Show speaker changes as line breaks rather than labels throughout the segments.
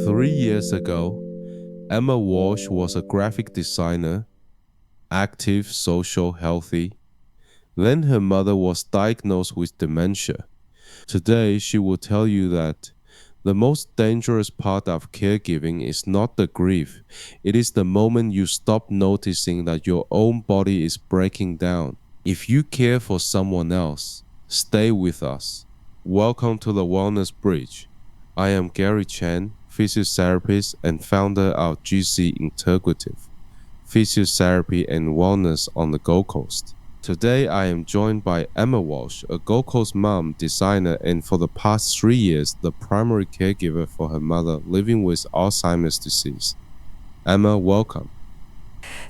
3 years ago, Emma Walsh was a graphic designer, active, social, healthy. Then her mother was diagnosed with dementia. Today, she will tell you that the most dangerous part of caregiving is not the grief. It is the moment you stop noticing that your own body is breaking down. If you care for someone else, stay with us. Welcome to the Wellness Bridge. I am Gary Chen, physiotherapist and founder of GC Integrative, Physiotherapy and Wellness on the Gold Coast. Today I am joined by Emma Walsh, a Gold Coast mom, designer, and for the past 3 years, the primary caregiver for her mother living with Alzheimer's disease. Emma, welcome.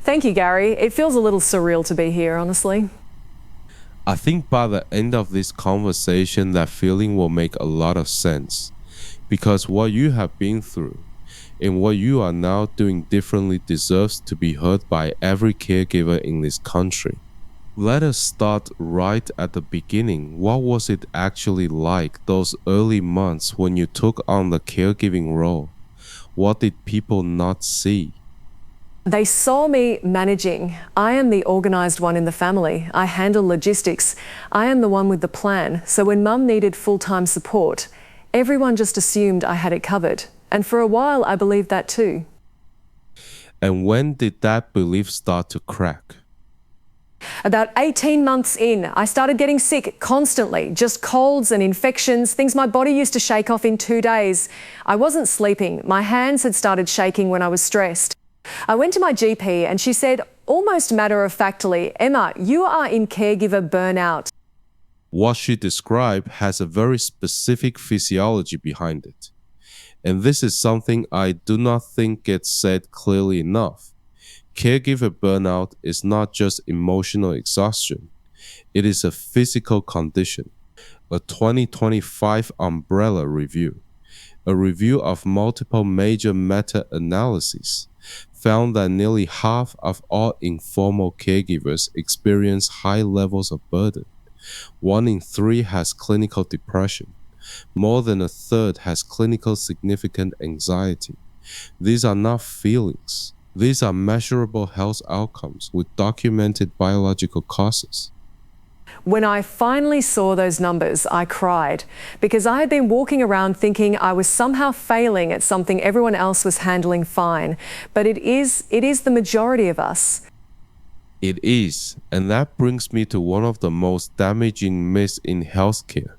Thank you, Gary. It feels a little surreal to be here, honestly.
I think by the end of this conversation, that feeling will make a lot of sense. Because what you have been through and what you are now doing differently deserves to be heard by every caregiver in this country. Let us start right at the beginning. What was it actually like those early months when you took on the caregiving role? What did people not see?
They saw me managing. I am the organised one in the family. I handle logistics. I am the one with the plan. So when Mum needed full-time support, everyone just assumed I had it covered. And for a while, I believed that too.
And when did that belief start to crack?
About 18 months in, I started getting sick constantly, just colds and infections, things my body used to shake off in 2 days. I wasn't sleeping. My hands had started shaking when I was stressed. I went to my GP and she said, almost matter-of-factly, Emma, you are in caregiver burnout.
What she described has a very specific physiology behind it. And this is something I do not think gets said clearly enough. Caregiver burnout is not just emotional exhaustion. It is a physical condition. A 2025 Umbrella Review, a review of multiple major meta-analyses, found that nearly half of all informal caregivers experience high levels of burden. 1 in 3 has clinical depression. More than a third has clinical significant anxiety. These are not feelings. These are measurable health outcomes with documented biological causes.
When I finally saw those numbers, I cried because I had been walking around thinking I was somehow failing at something everyone else was handling fine. But it is the majority of us.
It is, and that brings me to one of the most damaging myths in healthcare.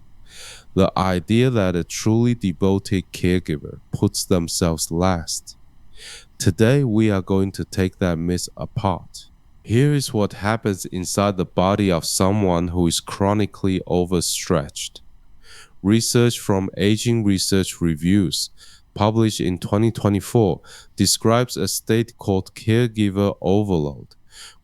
The idea that a truly devoted caregiver puts themselves last. Today, we are going to take that myth apart. Here is what happens inside the body of someone who is chronically overstretched. Research from Aging Research Reviews, published in 2024, describes a state called caregiver overload,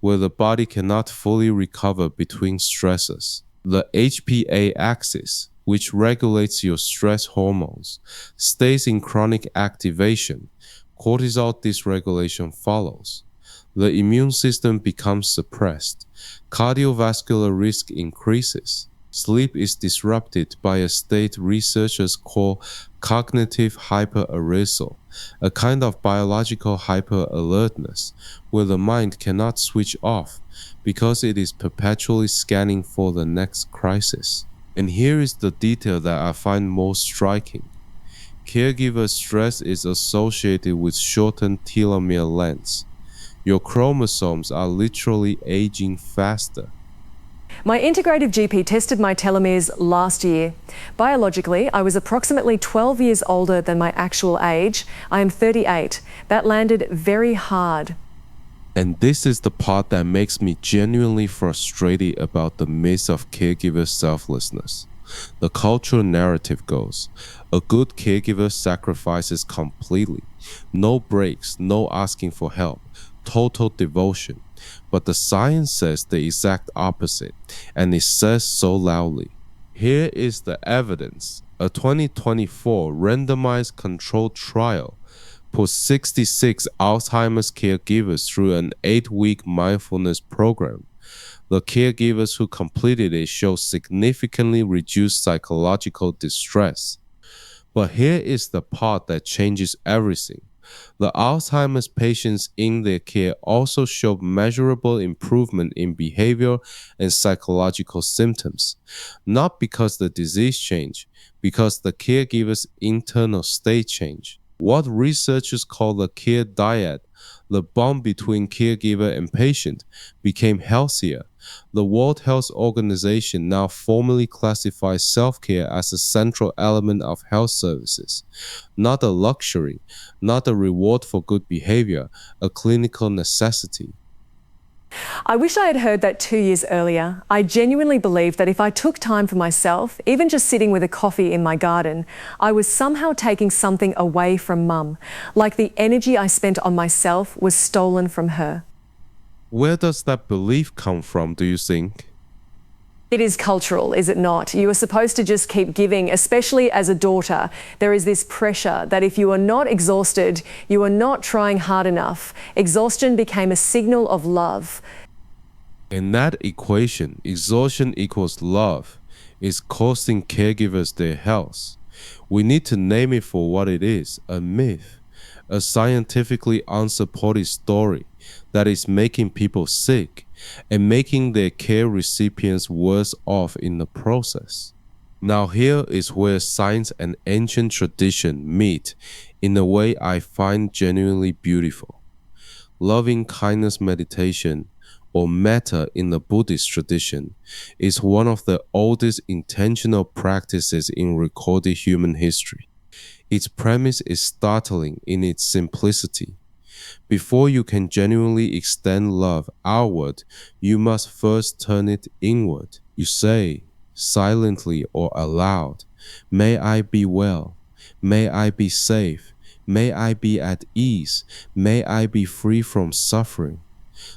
where the body cannot fully recover between stresses. The HPA axis, which regulates your stress hormones, stays in chronic activation. Cortisol dysregulation follows. The immune system becomes suppressed. Cardiovascular risk increases. Sleep is disrupted by a state researchers call cognitive hyperarousal, a kind of biological hyperalertness where the mind cannot switch off because it is perpetually scanning for the next crisis. And here is the detail that I find most striking. Caregiver stress is associated with shortened telomere lengths. Your chromosomes are literally aging faster.
My integrative GP tested my telomeres last year. Biologically, I was approximately 12 years older than my actual age. I am 38. That landed very hard.
And this is the part that makes me genuinely frustrated about the myth of caregiver selflessness. The cultural narrative goes, a good caregiver sacrifices completely. No breaks, no asking for help, total devotion. But the science says the exact opposite, and it says so loudly. Here is the evidence. A 2024 randomized controlled trial put 66 Alzheimer's caregivers through an 8-week mindfulness program. The caregivers who completed it showed significantly reduced psychological distress. But here is the part that changes everything. The Alzheimer's patients in their care also showed measurable improvement in behavior and psychological symptoms, not because the disease changed, because the caregiver's internal state changed. What researchers call the care dyad, the bond between caregiver and patient, became healthier. The World Health Organization now formally classifies self-care as a central element of health services, not a luxury, not a reward for good behavior, a clinical necessity.
I wish I had heard that 2 years earlier. I genuinely believed that if I took time for myself, even just sitting with a coffee in my garden, I was somehow taking something away from Mum, like the energy I spent on myself was stolen from her.
Where does that belief come from, do you think?
It is cultural, is it not? You are supposed to just keep giving, especially as a daughter. There is this pressure that if you are not exhausted, you are not trying hard enough. Exhaustion became a signal of love.
In that equation, exhaustion equals love is costing caregivers their health. We need to name it for what it is, a myth, a scientifically unsupported story that is making people sick and making their care recipients worse off in the process. Now here is where science and ancient tradition meet in a way I find genuinely beautiful. Loving kindness meditation, or metta in the Buddhist tradition, is one of the oldest intentional practices in recorded human history. Its premise is startling in its simplicity. Before you can genuinely extend love outward, you must first turn it inward. You say, silently or aloud, "May I be well. May I be safe. May I be at ease. May I be free from suffering."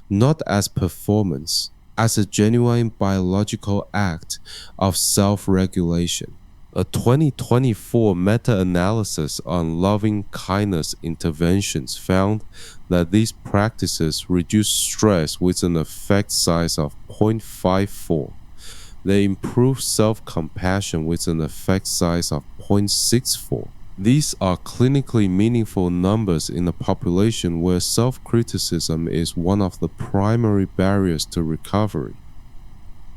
Not as performance, as a genuine biological act of self-regulation. A 2024 meta-analysis on loving kindness interventions found that these practices reduce stress with an effect size of 0.54. They improve self-compassion with an effect size of 0.64. These are clinically meaningful numbers in a population where self-criticism is one of the primary barriers to recovery.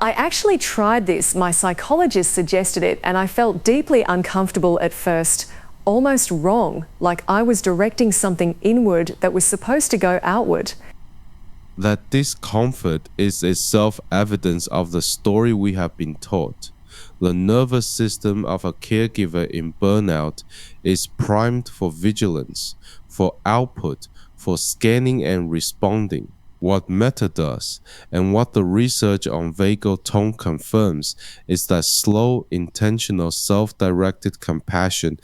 I actually tried this. My psychologist suggested it, and I felt deeply uncomfortable at first, almost wrong, like I was directing something inward that was supposed to go outward.
That discomfort is itself evidence of the story we have been taught. The nervous system of a caregiver in burnout is primed for vigilance, for output, for scanning and responding. What metta does, and what the research on vagal tone confirms, is that slow, intentional, self-directed compassion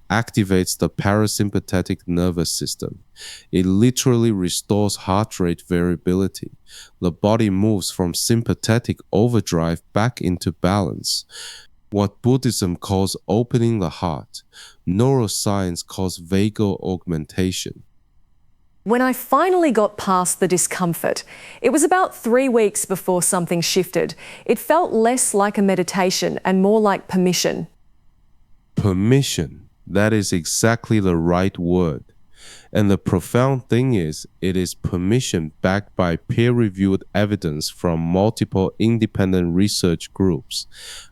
activates the parasympathetic nervous system. It literally restores heart rate variability. The body moves from sympathetic overdrive back into balance. What Buddhism calls opening the heart, neuroscience calls vagal augmentation.
When I finally got past the discomfort, it was about 3 weeks before something shifted. It felt less like a meditation and more like permission.
Permission, that is exactly the right word. And the profound thing is, it is permission backed by peer-reviewed evidence from multiple independent research groups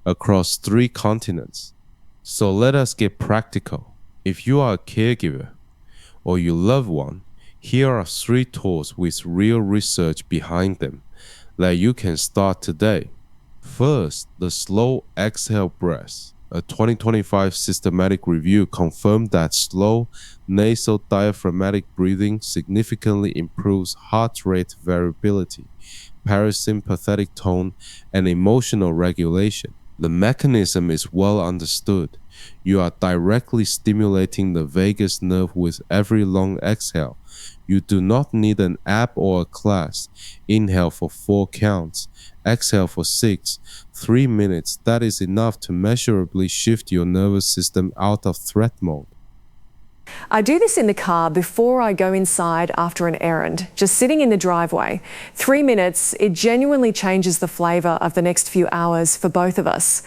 across 3 continents. So let us get practical. If you are a caregiver or you love one, here are 3 tools with real research behind them that you can start today. First, the slow exhale breath. A 2025 systematic review confirmed that slow nasal diaphragmatic breathing significantly improves heart rate variability, parasympathetic tone, and emotional regulation. The mechanism is well understood. You are directly stimulating the vagus nerve with every long exhale. You do not need an app or a class. Inhale for 4 counts. Exhale for 6. 3 minutes. That is enough to measurably shift your nervous system out of threat mode.
I do this in the car before I go inside after an errand, just sitting in the driveway. 3 minutes, it genuinely changes the flavour of the next few hours for both of us.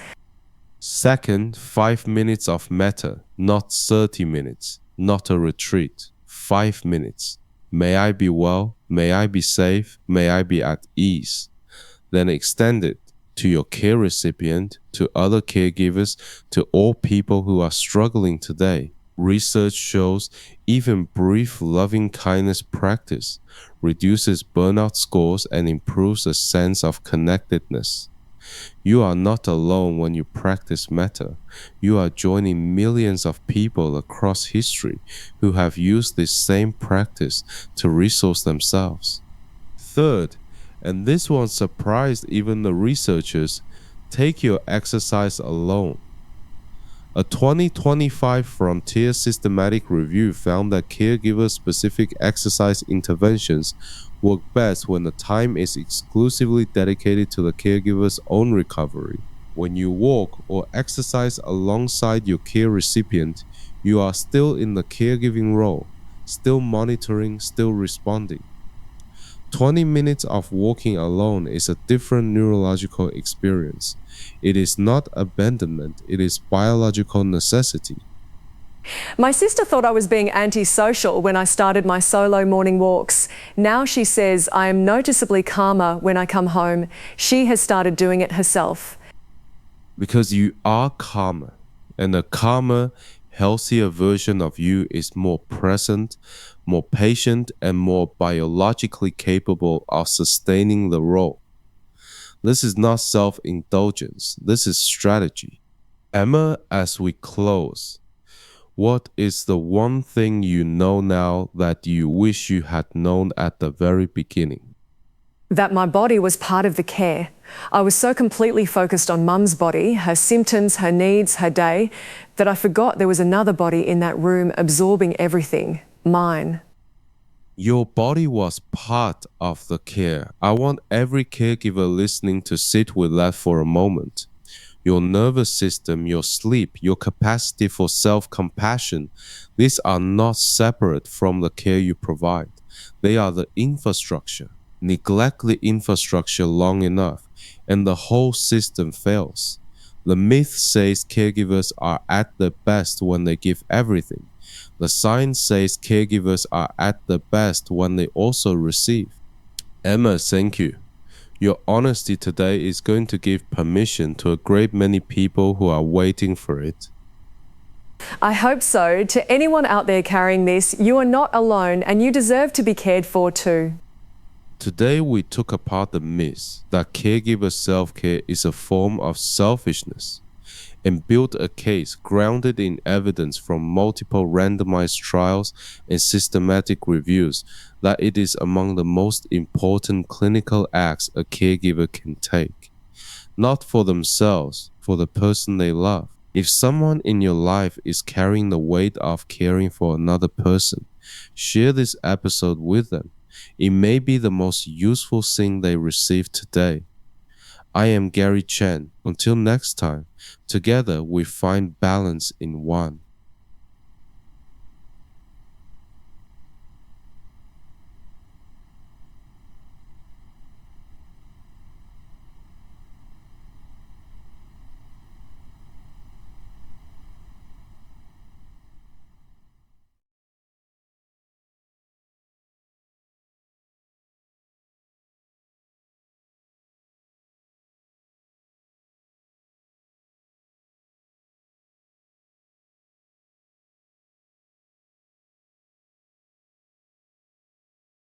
Second, 5 minutes of metta, not 30 minutes, not a retreat. 5 minutes. May I be well, may I be safe, may I be at ease. Then extend it to your care recipient, to other caregivers, to all people who are struggling today. Research shows even brief loving kindness practice reduces burnout scores and improves a sense of connectedness. You are not alone when you practice metta. You are joining millions of people across history who have used this same practice to resource themselves. Third, and this one surprised even the researchers, take your exercise alone. A 2025 Frontier Systematic Review found that caregiver-specific exercise interventions work best when the time is exclusively dedicated to the caregiver's own recovery. When you walk or exercise alongside your care recipient, you are still in the caregiving role, still monitoring, still responding. 20 minutes of walking alone is a different neurological experience. It is not abandonment, it is biological necessity.
My sister thought I was being antisocial when I started my solo morning walks. Now she says I am noticeably calmer when I come home. She has started doing it herself.
Because you are calmer, and a calmer, healthier version of you is more present, more patient, and more biologically capable of sustaining the role. This is not self-indulgence, this is strategy. Emma, as we close, what is the one thing you know now that you wish you had known at the very beginning?
That my body was part of the care. I was so completely focused on Mum's body, her symptoms, her needs, her day, that I forgot there was another body in that room absorbing everything, mine.
Your body was part of the care. I want every caregiver listening to sit with that for a moment. Your nervous system, your sleep, your capacity for self-compassion, these are not separate from the care you provide. They are the infrastructure. Neglect the infrastructure long enough, and the whole system fails. The myth says caregivers are at their best when they give everything. The science says caregivers are at their best when they also receive. Emma, thank you. Your honesty today is going to give permission to a great many people who are waiting for it.
I hope so. To anyone out there carrying this, you are not alone and you deserve to be cared for too.
Today we took apart the myth that caregiver self-care is a form of selfishness and built a case grounded in evidence from multiple randomized trials and systematic reviews that it is among the most important clinical acts a caregiver can take. Not for themselves, for the person they love. If someone in your life is carrying the weight of caring for another person, share this episode with them. It may be the most useful thing they receive today. I am Gary Chen. Until next time, together we find balance in one.